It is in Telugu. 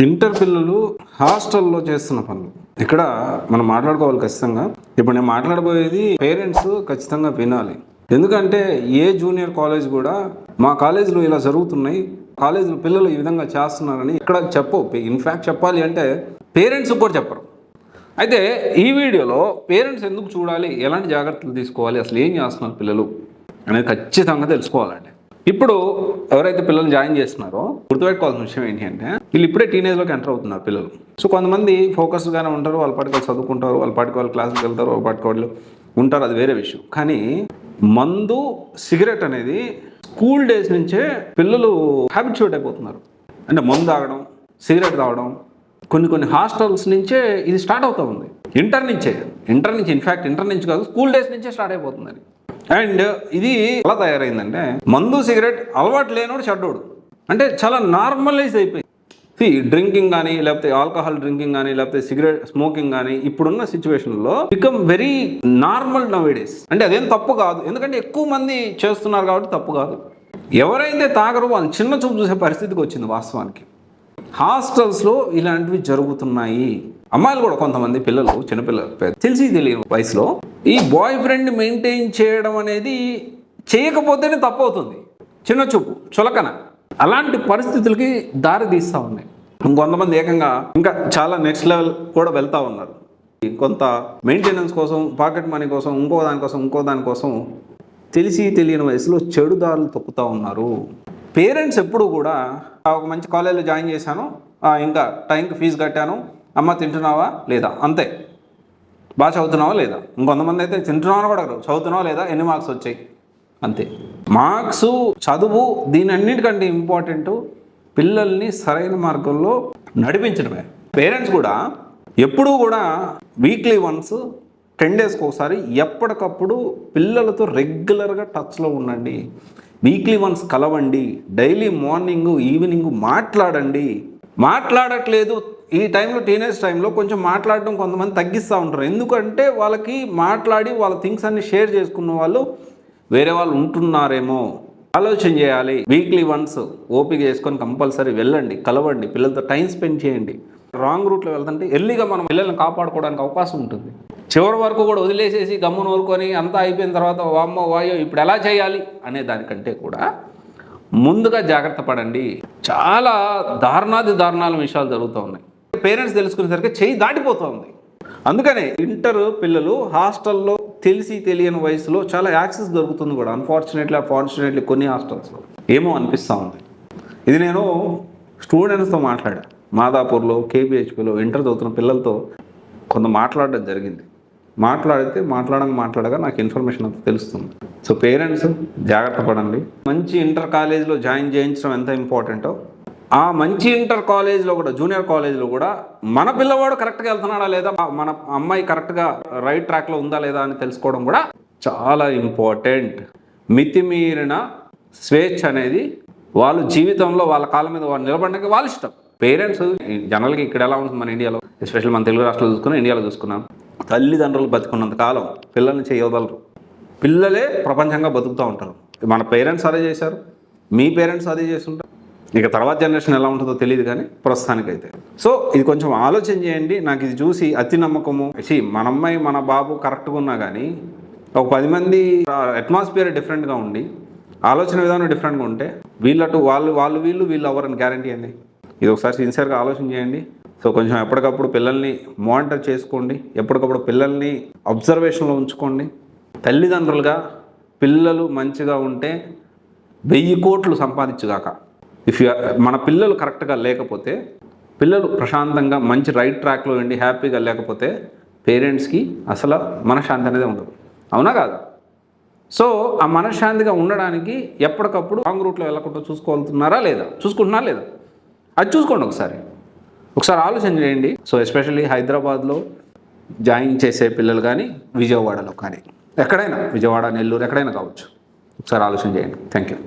ఇంటర్ పిల్లలు హాస్టల్లో చేస్తున్న పనులు ఇక్కడ మనం మాట్లాడుకోవాలి ఖచ్చితంగా. ఇప్పుడు నేను మాట్లాడబోయేది పేరెంట్స్ ఖచ్చితంగా వినాలి. ఎందుకంటే ఏ జూనియర్ కాలేజ్ కూడా మా కాలేజీలో ఇలా జరుగుతున్నాయి, కాలేజీలో పిల్లలు ఈ విధంగా చేస్తున్నారని ఇక్కడ చెప్పు. ఇన్ఫ్యాక్ట్ చెప్పాలి అంటే పేరెంట్స్ కూడా చెప్పరు. అయితే ఈ వీడియోలో పేరెంట్స్ ఎందుకు చూడాలి, ఎలాంటి జాగ్రత్తలు తీసుకోవాలి, అసలు ఏం చేస్తున్నారు పిల్లలు అనేది ఖచ్చితంగా తెలుసుకోవాలండి. ఇప్పుడు ఎవరైతే పిల్లలు జాయిన్ చేస్తున్నారో గుర్తుపెట్టుకోవాల్సిన విషయం ఏంటి అంటే, వీళ్ళు ఇప్పుడే టీనేజ్లోకి ఎంటర్ అవుతున్నారు పిల్లలు. సో కొంతమంది ఫోకస్గానే ఉంటారు, వాళ్ళ పాటికి వాళ్ళు చదువుకుంటారు, వాళ్ళ పాటికి వాళ్ళు క్లాసుకి వెళ్తారు, వాళ్ళ పాటికి వాళ్ళు ఉంటారు, అది వేరే విషయం. కానీ మందు సిగరెట్ అనేది స్కూల్ డేస్ నుంచే పిల్లలు హ్యాబిట్యూట్ అయిపోతున్నారు. అంటే మందు తాగడం, సిగరెట్ తాగడం కొన్ని హాస్టల్స్ నుంచే ఇది స్టార్ట్ అవుతూ ఉంది. ఇంటర్ నుంచి ఇన్ఫ్యాక్ట్ ఇంటర్ నుంచి కాదు, స్కూల్ డేస్ నుంచే స్టార్ట్ అయిపోతుంది. అండ్ ఇది ఎలా తయారైందంటే, మందు సిగరెట్ అలవాటు లేనోడు చెడ్డోడు, అంటే చాలా నార్మలైజ్ అయిపోయింది. డ్రింకింగ్ కానీ, లేకపోతే ఆల్కహాల్ డ్రింకింగ్ కానీ, లేకపోతే సిగరెట్ స్మోకింగ్ కానీ ఇప్పుడున్న సిచ్యువేషన్లో బికమ్ వెరీ నార్మల్ నౌడేస్. అంటే అదేం తప్పు కాదు, ఎందుకంటే ఎక్కువ మంది చేస్తున్నారు కాబట్టి తప్పు కాదు. ఎవరైతే తాగరో వాళ్ళు చిన్న చూపు చూసే పరిస్థితికి వచ్చింది. వాస్తవానికి హాస్టల్స్లో ఇలాంటివి జరుగుతున్నాయి. అమ్మాయిలు కూడా కొంతమంది పిల్లలు, చిన్నపిల్లలు తెలిసి తెలియని వయసులో ఈ బాయ్ ఫ్రెండ్ మెయింటైన్ చేయడం అనేది చేయకపోతేనే తప్పు అవుతుంది. చిన్న చూపు, చులకన, అలాంటి పరిస్థితులకి దారి తీస్తూ ఉన్నాయి. ఇంకొంతమంది ఏకంగా ఇంకా చాలా నెక్స్ట్ లెవెల్ కూడా వెళ్తూ ఉన్నారు. కొంత మెయింటెనెన్స్ కోసం, పాకెట్ మనీ కోసం, ఇంకో దానికోసం తెలిసి తెలియని వయసులో చెడు దారులు తొక్కుతూ ఉన్నారు. పేరెంట్స్ ఎప్పుడు కూడా ఒక మంచి కాలేజీలో జాయిన్ చేశాను, ఇంకా టైంకి ఫీజు కట్టాను, అమ్మ తింటున్నావా లేదా, అంతే. బాగా చదువుతున్నావా లేదా, ఇంకొంతమంది అయితే తింటున్నావా కూడా చదువుతున్నావా లేదా, ఎన్ని మార్క్స్ వచ్చాయి, అంతే. మార్క్స్, చదువు, దీని అన్నిటికంటే ఇంపార్టెంట్ పిల్లల్ని సరైన మార్గంలో నడిపించడమే. పేరెంట్స్ కూడా ఎప్పుడూ కూడా వీక్లీ వన్స్, 10 డేస్కి ఒకసారి ఎప్పటికప్పుడు పిల్లలతో రెగ్యులర్గా టచ్లో ఉండండి. వీక్లీ వన్స్ కలవండి, డైలీ మార్నింగ్ ఈవినింగ్ మాట్లాడండి. మాట్లాడట్లేదు ఈ టైంలో, టీనేజ్ టైంలో కొంచెం మాట్లాడడం కొంతమంది తగ్గిస్తూ ఉంటారు. ఎందుకంటే వాళ్ళకి మాట్లాడి వాళ్ళ థింగ్స్ అన్ని షేర్ చేసుకున్న వాళ్ళు వేరే వాళ్ళు ఉంటున్నారేమో ఆలోచన చేయాలి. వీక్లీ వన్స్ ఓపిక చేసుకొని కంపల్సరీ వెళ్ళండి, కలవండి, పిల్లలతో టైం స్పెండ్ చేయండి. రాంగ్ రూట్లో వెళ్తుంటే ఎర్లీగా మనం పిల్లల్ని కాపాడుకోవడానికి అవకాశం ఉంటుంది. చివరి వరకు కూడా వదిలేసేసి గమ్మున ఊరుకొని అంతా అయిపోయిన తర్వాత వామ్మో వాయో ఇప్పుడు ఎలా చేయాలి అనే దానికంటే కూడా ముందుగా జాగ్రత్త పడండి. చాలా దారుణాల విషయాలు జరుగుతూ ఉన్నాయి. పేరెంట్స్ తెలుసుకునేసరికి చెయ్యి దాటిపోతూ ఉంది. అందుకనే ఇంటర్ పిల్లలు హాస్టల్లో తెలిసి తెలియని వయసులో చాలా యాక్సెస్ దొరుకుతుంది కూడా. అన్ఫార్చునేట్లీ కొన్ని హాస్టల్స్లో ఏమో అనిపిస్తూ ఉంది. ఇది నేను స్టూడెంట్స్తో మాట్లాడా, మాదాపూర్లో, కేబిహెచ్పిలో ఇంటర్ చదువుతున్న పిల్లలతో కొంత మాట్లాడడం జరిగింది. మాట్లాడగా నాకు ఇన్ఫర్మేషన్ అంతా తెలుస్తుంది. సో పేరెంట్స్ జాగ్రత్త పడండి. మంచి ఇంటర్ కాలేజీలో జాయిన్ చేయించడం ఎంత ఇంపార్టెంటో, ఆ మంచి ఇంటర్ కాలేజీలో కూడా, జూనియర్ కాలేజీలో కూడా మన పిల్లవాడు కరెక్ట్గా వెళ్తున్నాడా లేదా, మన అమ్మాయి కరెక్ట్గా రైట్ ట్రాక్లో ఉందా లేదా అని తెలుసుకోవడం కూడా చాలా ఇంపార్టెంట్. మితిమీరిన స్వేచ్ఛ అనేది వాళ్ళు జీవితంలో వాళ్ళ కాళ్ళ మీద వాళ్ళు నిలబడడానికి వాళ్ళ ఇష్టం. పేరెంట్స్ జనరల్గా ఇక్కడ ఎలా ఉంటుంది మన ఇండియాలో, ఎస్పెషల్లీ మన తెలుగు రాష్ట్రాలు చూసుకుని ఇండియాలో చూసుకున్నాం, తల్లిదండ్రులు బతుకున్నంత కాలం పిల్లల్ని చేయవదలరు. పిల్లలే ప్రపంచంగా బతుకుతూ ఉంటారు. మన పేరెంట్స్ అదే చేశారు, మీ పేరెంట్స్ అదే చేస్తుంటారు. ఇక తర్వాత జనరేషన్ ఎలా ఉంటుందో తెలియదు, కానీ ప్రస్తుతానికైతే. సో ఇది కొంచెం ఆలోచన చేయండి. నాకు ఇది చూసి అతి నమ్మకము, మన అమ్మాయి మన బాబు కరెక్ట్గా ఉన్నా కానీ ఒక 10 మంది అట్మాస్ఫియర్ డిఫరెంట్గా ఉండి ఆలోచన విధానం డిఫరెంట్గా ఉంటే వీళ్ళు ఎవరని గ్యారంటీ అండి. ఇది ఒకసారి సిన్సియర్గా ఆలోచన చేయండి. సో కొంచెం ఎప్పటికప్పుడు పిల్లల్ని మానిటర్ చేసుకోండి, ఎప్పటికప్పుడు పిల్లల్ని అబ్జర్వేషన్లో ఉంచుకోండి. తల్లిదండ్రులుగా పిల్లలు మంచిగా ఉంటే 1000 కోట్లు సంపాదించుగాక. మన పిల్లలు కరెక్ట్గా లేకపోతే, పిల్లలు ప్రశాంతంగా మంచి రైట్ ట్రాక్లో ఉండి హ్యాపీగా లేకపోతే పేరెంట్స్కి అసలు మనశ్శాంతి అనేది ఉండదు. అవునా కాదు? సో ఆ మనశ్శాంతిగా ఉండడానికి ఎప్పటికప్పుడు రాంగ్ రూట్లో వెళ్ళకుండా చూసుకుంటున్నారా లేదా అది చూసుకోండి. ఒకసారి ఆలోచన చేయండి. సో ఎస్పెషల్లీ హైదరాబాద్లో జాయిన్ చేసే పిల్లలు కానీ, విజయవాడలో కానీ, ఎక్కడైనా, విజయవాడ, నెల్లూరు ఎక్కడైనా కావచ్చు, ఒకసారి ఆలోచన చేయండి. Thank you.